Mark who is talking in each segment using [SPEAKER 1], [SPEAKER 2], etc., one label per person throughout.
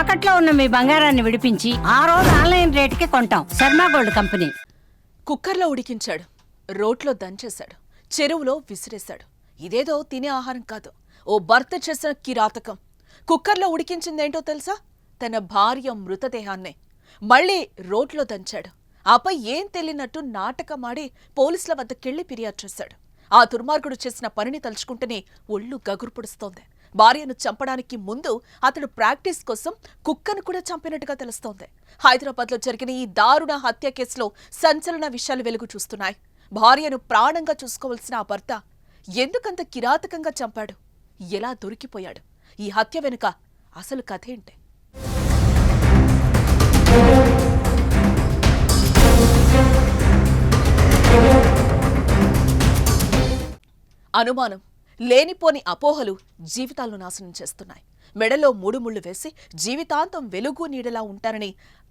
[SPEAKER 1] తాకట్లో ఉన్న మీ బంగారాన్ని విడిపించి ఆ రోజు ఆన్లైన్ రేటుకి కొంటాం. Sharma gold company.
[SPEAKER 2] కుక్కర్లో ఉడికించాడు, రోట్లో దంచేశాడు, చెరువులో విసిరేశాడు. ఇదేదో తినే ఆహారం కాదు, ఓ భర్త చేసిన కిరాతకం. కుక్కర్లో ఉడికించిందేంటో తెలుసా? తన భార్య మృతదేహాన్నే మళ్లీ రోట్లో దంచాడు. ఆపై ఏం తెలియనట్టు నాటకమాడి పోలీసుల వద్దకెళ్లి ఫిర్యాదు చేశాడు. ఆ దుర్మార్గుడు చేసిన పనిని తలుచుకుంటేనే ఒళ్ళు గగురు పొడుస్తోంది. భార్యను చంపడానికి ముందు అతడు ప్రాక్టీస్ కోసం కుక్కను కూడా చంపినట్టుగా తెలుస్తోంది. హైదరాబాద్లో జరిగిన ఈ దారుణ హత్య కేసులో సంచలన విషయాలు వెలుగు చూస్తున్నాయి. భార్యను ప్రాణంగా చూసుకోవాల్సిన ఆ భర్త ఎందుకంత కిరాతకంగా చంపాడు? ఎలా దొరికిపోయాడు? ఈ హత్య వెనుక అసలు కథేంటి? అనుమానం, లేనిపోని అపోహలు జీవితాలను నాశనం చేస్తున్నాయి. మెడలో 3 ముళ్లు వేసి జీవితాంతం వెలుగు నీడలా ఉంటారని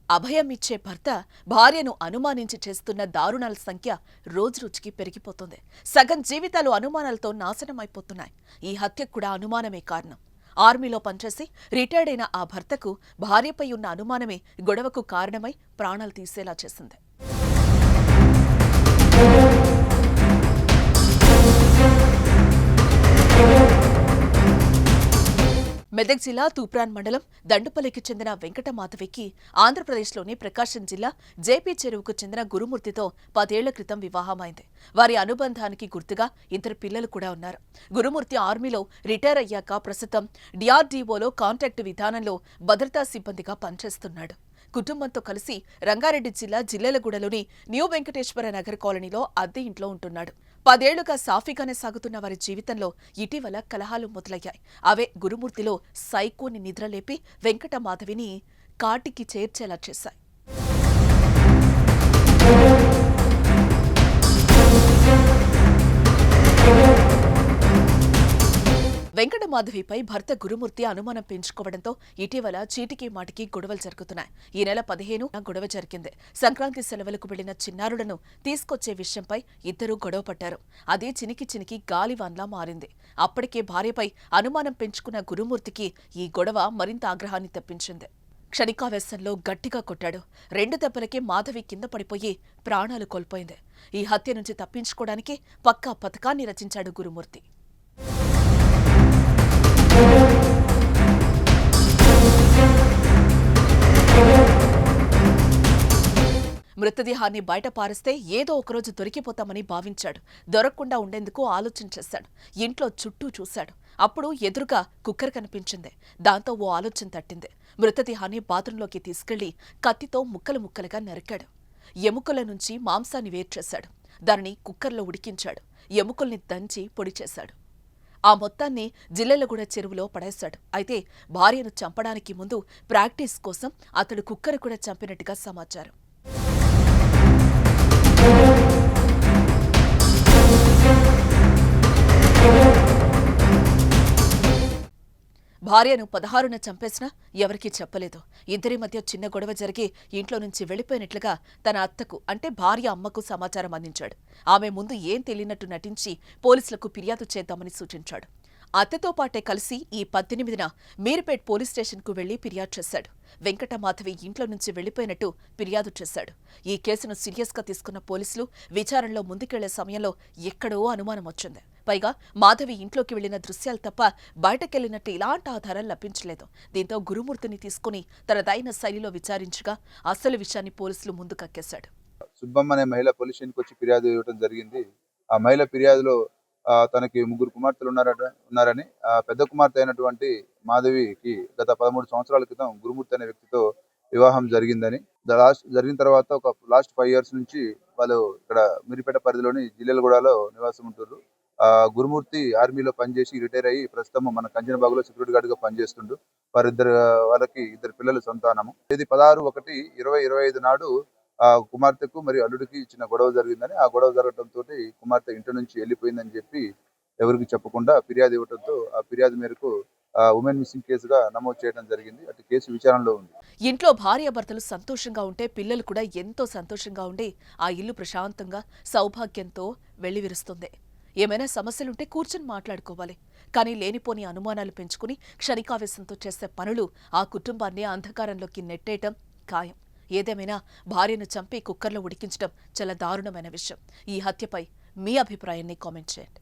[SPEAKER 2] అభయం ఇచ్చే భర్త భార్యను అనుమానించి చేస్తున్న దారుణాల సంఖ్య రోజురోజుకి పెరిగిపోతుంది. సగం జీవితాలు అనుమానాలతో నాశనమైపోతున్నాయి. ఈ హత్యకు కూడా అనుమానమే కారణం. ఆర్మీలో పనిచేసి రిటైర్డ్ అయిన ఆ భర్తకు భార్యపై ఉన్న అనుమానమే గొడవకు కారణమై ప్రాణాలు తీసేలా చేసింది. మెదక్ జిల్లా తూప్రాన్ మండలం దండుపల్లికి చెందిన వెంకట మాధవికి ఆంధ్రప్రదేశ్లోని ప్రకాశం జిల్లా జేపీ చెరువుకు చెందిన గురుమూర్తితో 10 ఏళ్ల క్రితం వివాహమైంది. వారి అనుబంధానికి గుర్తుగా 2 పిల్లలు కూడా ఉన్నారు. గురుమూర్తి ఆర్మీలో రిటైర్ అయ్యాక ప్రస్తుతం డిఆర్డీఓలో కాంట్రాక్టు విధానంలో భద్రతా సిబ్బందిగా పనిచేస్తున్నాడు. కుటుంబంతో కలిసి రంగారెడ్డి జిల్లా జిల్లెలగూడలోని న్యూ వెంకటేశ్వర నగర్ కాలనీలో అద్దె ఇంట్లో ఉంటున్నాడు. 10 ఏళ్లుగా సాఫీగానే సాగుతున్న వారి జీవితంలో ఇటీవల కలహాలు మొదలయ్యాయి. అవే గురుమూర్తిలో సైకోని నిద్రలేపి వెంకట మాధవిని కాటికి చేర్చేలా చేశాయి. వెంకటమాధవిపై భర్త గురుమూర్తి అనుమానం పెంచుకోవడంతో ఇటీవల చీటికి మాటికి గొడవలు జరుగుతున్నాయి. ఈ నెల 15 గొడవ జరిగింది. సంక్రాంతి సెలవులకు వెళ్లిన చిన్నారులను తీసుకొచ్చే విషయంపై ఇద్దరూ గొడవ పడ్డారు. అది చినికి చినికి గాలివాన్లా మారింది. అప్పటికే భార్యపై అనుమానం పెంచుకున్న గురుమూర్తికి ఈ గొడవ మరింత ఆగ్రహాన్ని తెప్పించింది. క్షణికావేశంలో గట్టిగా కొట్టాడు. 2 దెబ్బలకే మాధవి కింద పడిపోయి ప్రాణాలు కోల్పోయింది. ఈ హత్య నుంచి తప్పించుకోవడానికి పక్కా పథకాన్ని రచించాడు గురుమూర్తి. మృతదేహాన్ని బయట పారేస్తే ఏదో ఒకరోజు దొరికిపోతామని భావించాడు. దొరకకుండా ఉండేందుకు ఆలోచన చేశాడు. ఇంట్లో చుట్టూ చూశాడు. అప్పుడు ఎదురుగా కుక్కర్ కనిపించింది. దాంతో ఓ ఆలోచన తట్టింది. మృతదేహాన్ని బాత్రూంలోకి తీసుకెళ్లి కత్తితో ముక్కలు ముక్కలుగా నరికాడు. ఎముకల నుంచి మాంసాన్ని వేర్చేశాడు. దానిని కుక్కర్లో ఉడికించాడు. ఎముకల్ని దంచి పొడి చేశాడు. ఆ మొత్తాన్ని జిల్లెలగూడ చెరువులో పడేశాడు. అయితే భార్యను చంపడానికి ముందు ప్రాక్టీస్ కోసం అతడు కుక్కను కూడా చంపినట్టుగా సమాచారం. భార్యను 16న చంపేసినా ఎవరికీ చెప్పలేదు. ఇద్దరి మధ్య చిన్న గొడవ జరిగి ఇంట్లో నుంచి వెళ్లిపోయినట్లుగా తన అత్తకు అంటే భార్య అమ్మకు సమాచారం అందించాడు. ఆమె ముందు ఏం తెలియనట్టు నటించి పోలీసులకు ఫిర్యాదు చేద్దామని సూచించాడు. అత్తతో పాటే కలిసి ఈ 18న మీర్పేట్ పోలీస్ స్టేషన్కు వెళ్లి ఫిర్యాదు చేశాడు. వెంకట మాధవి ఇంట్లో నుంచి వెళ్లిపోయినట్టు ఫిర్యాదు చేశాడు. ఈ కేసును సీరియస్గా తీసుకున్న పోలీసులు విచారణలో ముందుకెళ్లే సమయంలో ఎక్కడో అనుమానం వచ్చింది. పైగా మాధవి ఇంట్లోకి వెళ్లిన దృశ్యాలు తప్ప బయటకెళ్లినట్టు ఇలాంటి ఆధారాలు లభించలేదు. దీంతో గురుమూర్తిని తీసుకుని తనదైన శైలిలో విచారించగా అసలు విషయాన్ని పోలీసులు ముందు కక్కేశాడు.
[SPEAKER 3] సుబ్బమ్మ అనే మహిళ పోలీస్ స్టేషన్కి వచ్చి ఫిర్యాదు ఇవ్వడం జరిగింది. ఆ మహిళ ఫిర్యాదులో తనకి 3 కుమార్తెలు ఉన్నారని పెద్ద కుమార్తె అయినటువంటి మాధవికి గత 13 సంవత్సరాల క్రితం గురుమూర్తి అనే వ్యక్తితో వివాహం జరిగిందని, జరిగిన తర్వాత ఒక లాస్ట్ 5 years నుంచి వాళ్ళు ఇక్కడ మిరిపేట పరిధిలోని జిల్లెలగూడలో నివాసం ఉంటున్నారు. గురుమూర్తి ఆర్మీలో పనిచేసి రిటైర్ అయ్యి ప్రస్తుతం మన కంచనబాగులో సెక్యూరిటీ గార్డ్ గా పనిచేస్తుండు. వాళ్ళకి 2 పిల్లలు సంతానము. ఇది 16/1/2025 నాడు కుమార్తెకు మరియు అల్లుడికి చిన్న గొడవ జరిగిందని, ఆ గొడవ జరగడంతో కుమార్తె ఇంటి నుంచి వెళ్ళిపోయిందని చెప్పి ఎవరికి చెప్పకుండా ఫిర్యాదు ఇవ్వడంతో ఆ ఫిర్యాదు మేరకు ఉమెన్ మిస్సింగ్ కేసుగా నమోదు చేయడం జరిగింది. అటు కేసు విచారణలో ఉంది.
[SPEAKER 2] ఇంట్లో భార్యాభర్తలు సంతోషంగా ఉంటే పిల్లలు కూడా ఎంతో సంతోషంగా ఉండి ఆ ఇల్లు ప్రశాంతంగా సౌభాగ్యంతో వెళ్లివిరుస్తుంది. ఏమైనా సమస్యలుంటే కూర్చొని మాట్లాడుకోవాలి. కానీ లేనిపోని అనుమానాలు పెంచుకుని క్షణికావేశంతో చేసే పనులు ఆ కుటుంబాన్ని అంధకారంలోకి నెట్టేయటం ఖాయం. ఏదేమైనా భార్యను చంపి కుక్కర్లో ఉడికించడం చాలా దారుణమైన విషయం. ఈ హత్యపై మీ అభిప్రాయాన్ని కామెంట్ చేయండి.